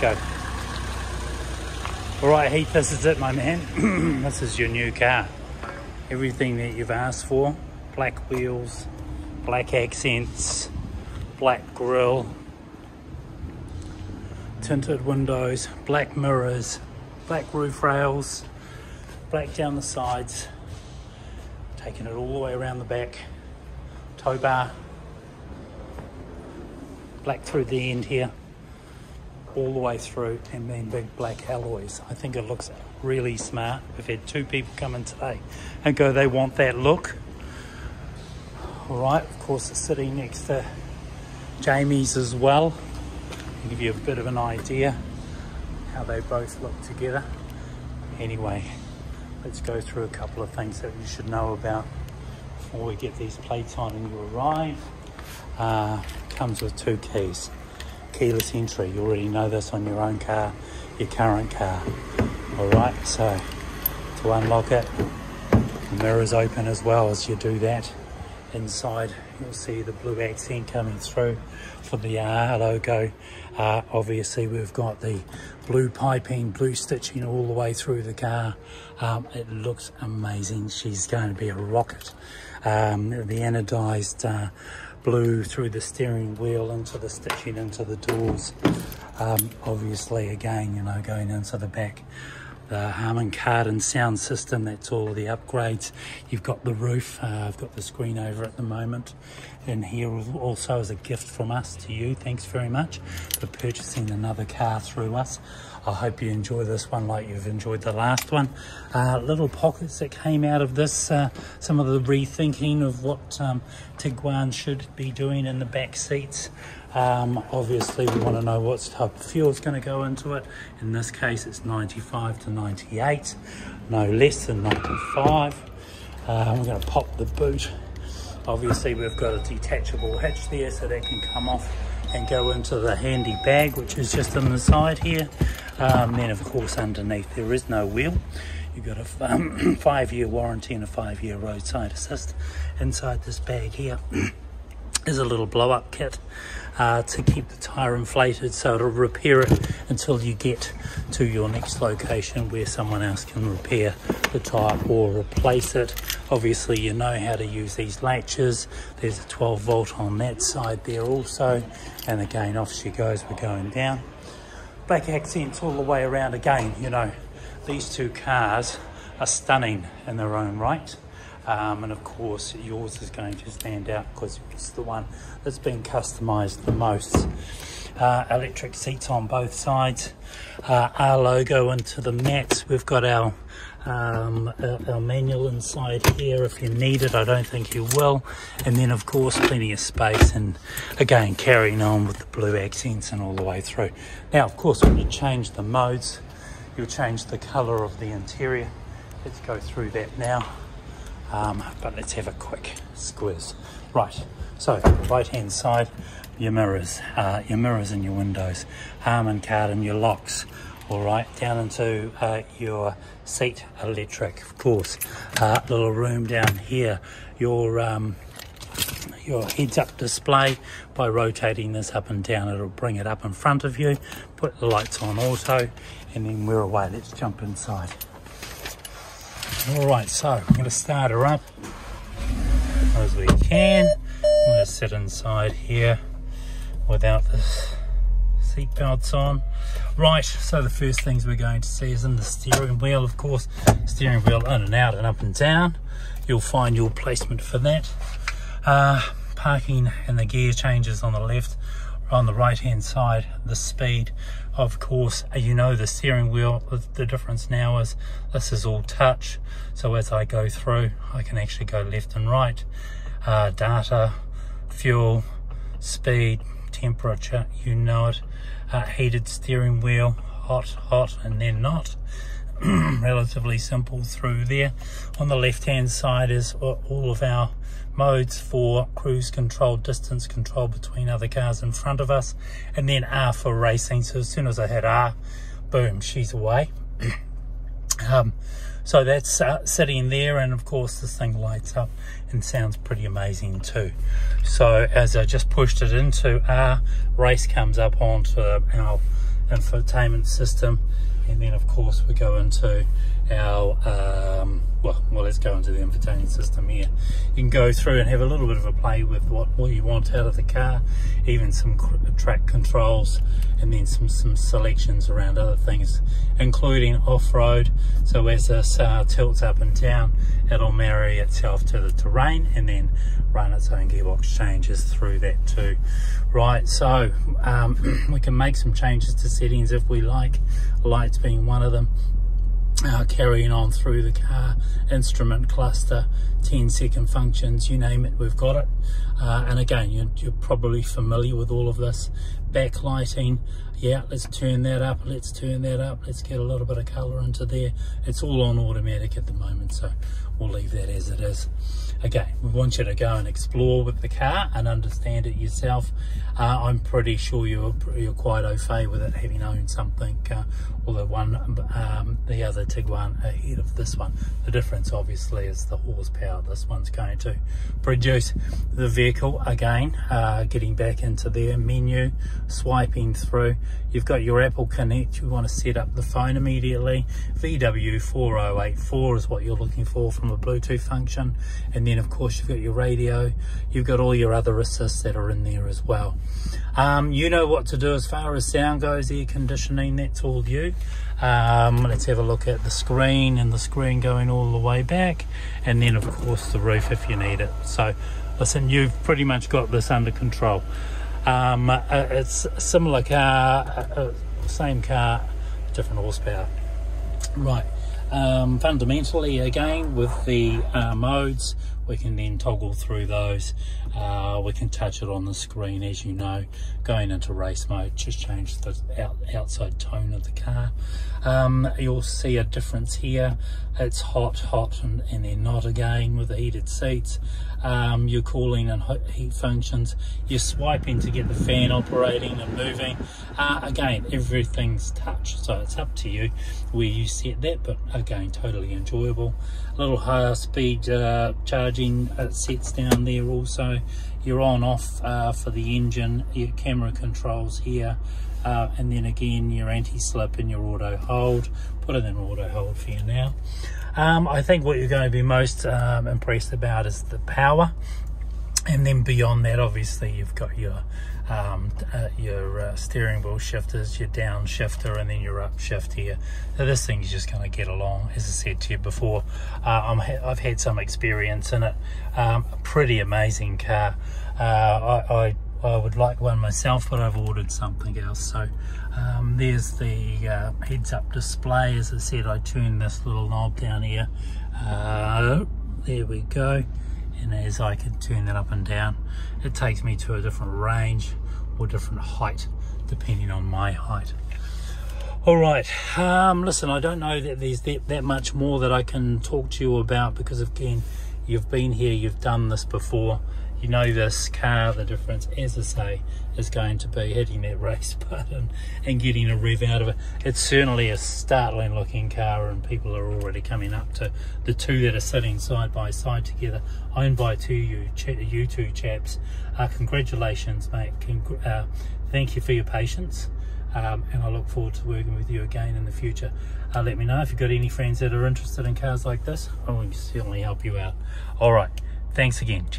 go. All right, Heath, this is it, my man. This is your new car. Everything that you've asked for. Black wheels, black accents, black grille, tinted windows, black mirrors, black roof rails, black down the sides, taking it all the way around the back, tow bar, black through the end here, all the way through, and then big black alloys. I think it looks really smart. We've had 2 people come in today and go, they want that look. All right, of course, it's sitting next to Jamie's as well. I'll give you a bit of an idea how they both look together. Anyway, let's go through a couple of things that you should know about before we get these plates on and you arrive. Comes with 2 keys. Keyless entry, you already know this on your own car, your current car. All right, so to unlock it, the mirrors open as well as you do that. Inside, you'll see the blue accent coming through for the R logo. Obviously, we've got the blue piping, blue stitching all the way through the car. It looks amazing. She's going to be a rocket. The anodized blue through the steering wheel into the stitching into the doors. Obviously, again, you know, going into the back. The Harman Kardon sound system, that's all the upgrades. You've got the roof, I've got the screen over at the moment. And here also is a gift from us to you. Thanks very much for purchasing another car through us. I hope you enjoy this one like you've enjoyed the last one. Little pockets that came out of this, some of the rethinking of what Tiguan should be doing in the back seats. Obviously we want to know what type of fuel is going to go into it. In this case it's 95 to 98, no less than 95. We're going to pop the boot. Obviously we've got a detachable hitch there so that can come off and go into the handy bag which is just on the side here. Then of course underneath there is no wheel. You've got a 5-year warranty and a 5-year roadside assist. Inside this bag here is a little blow up kit to keep the tyre inflated, so it'll repair it until you get to your next location where someone else can repair the tyre or replace it. Obviously you know how to use these latches. There's a 12 volt on that side there also, and again off she goes, we're going down. Black accents all the way around. Again, you know, these 2 cars are stunning in their own right. And of course yours is going to stand out because it's the one that's been customized the most. Electric seats on both sides, our logo into the mats. We've got our manual inside here if you need it. I don't think you will. And then of course plenty of space, and again carrying on with the blue accents and all the way through. Now of course when you change the modes, you'll change the color of the interior. Let's go through that now. But let's have a quick squiz. Right, so right hand side, your mirrors and your windows, Harman Kardon, your locks. All right, down into your seat electric, of course. Little room down here, your heads-up display. By rotating this up and down, it'll bring it up in front of you. Put the lights on auto, and then we're away. Let's jump inside. All right, so I'm going to start her up as we can. I'm going to sit inside here without the seat belts on. Right, so the first things we're going to see is in the steering wheel, of course. Steering wheel in and out and up and down. You'll find your placement for that. Parking and the gear changes on the left. On the right hand side, the speed, of course, you know, the steering wheel, the difference now is this is all touch, so as I go through I can actually go left and right. Data, fuel, speed, temperature, you know it. Heated steering wheel, hot and then not. Relatively simple through there. On the left hand side is all of our modes for cruise control, distance control between other cars in front of us, and then R for racing. So as soon as I hit R, boom, she's away. So that's sitting there, and of course this thing lights up and sounds pretty amazing too. So as I just pushed it into R, race comes up onto our infotainment system, and then of course we go into our well, let's go into the infotainment system here. You can go through and have a little bit of a play with what you want out of the car, even some track controls, and then some selections around other things, including off-road. So as this tilts up and down, it'll marry itself to the terrain and then run its own gearbox changes through that too. Right, so we can make some changes to settings if we like, lights being one of them. Carrying on through the car, instrument cluster, 10-second functions, you name it, we've got it. And again, you're probably familiar with all of this. Backlighting, yeah, let's turn that up, let's turn that up, let's get a little bit of colour into there. It's all on automatic at the moment, so we'll leave that as it is. Again, we want you to go and explore with the car and understand it yourself. I'm pretty sure you're quite au fait with it, having owned something, or the other Tiguan ahead of this one. The difference obviously is the horsepower this one's going to produce. The vehicle, again, getting back into their menu, swiping through, you've got your Apple Connect. You want to set up the phone immediately. VW4084 is what you're looking for from a Bluetooth function, and then of course you've got your radio, you've got all your other assists that are in there as well. You know what to do as far as sound goes, air conditioning, that's all you. Let's have a look at the screen, and the screen going all the way back, and then of course the roof if you need it. So listen, you've pretty much got this under control. It's a similar car, same car, different horsepower. Right, fundamentally again with the modes, we can then toggle through those. We can touch it on the screen, as you know. Going into race mode just change the outside tone of the car. You'll see a difference here. It's hot, and then not again with the heated seats. Your cooling and heat functions. You're swiping to get the fan operating and moving. Again, everything's touch, so it's up to you where you set that, but again, totally enjoyable. A little higher speed charging sets down there also. Your on off for the engine, your camera controls here, and then again your anti-slip and your auto hold. Put it in auto hold for you now. I think what you're going to be most impressed about is the power, and then beyond that obviously you've got your steering wheel shifters, your down shifter, and then your up shift here. So this thing's just going to get along. As I said to you before, I've had some experience in it. Pretty amazing car. I would like one myself, but I've ordered something else. So there's the heads up display. As I said, I turn this little knob down here. There we go. And as I can turn that up and down, it takes me to a different range or different height depending on my height. All right, listen, I don't know that there's that much more that I can talk to you about, because again, you've been here, you've done this before, you know this car. The difference, as I say, is going to be hitting that race button and getting a rev out of it. It's certainly a startling looking car, and people are already coming up to the two that are sitting side by side together, owned by you two chaps. Congratulations, mate. Thank you for your patience, and I look forward to working with you again in the future. Let me know if you've got any friends that are interested in cars like this. I will certainly help you out. All right, thanks again. Cheers.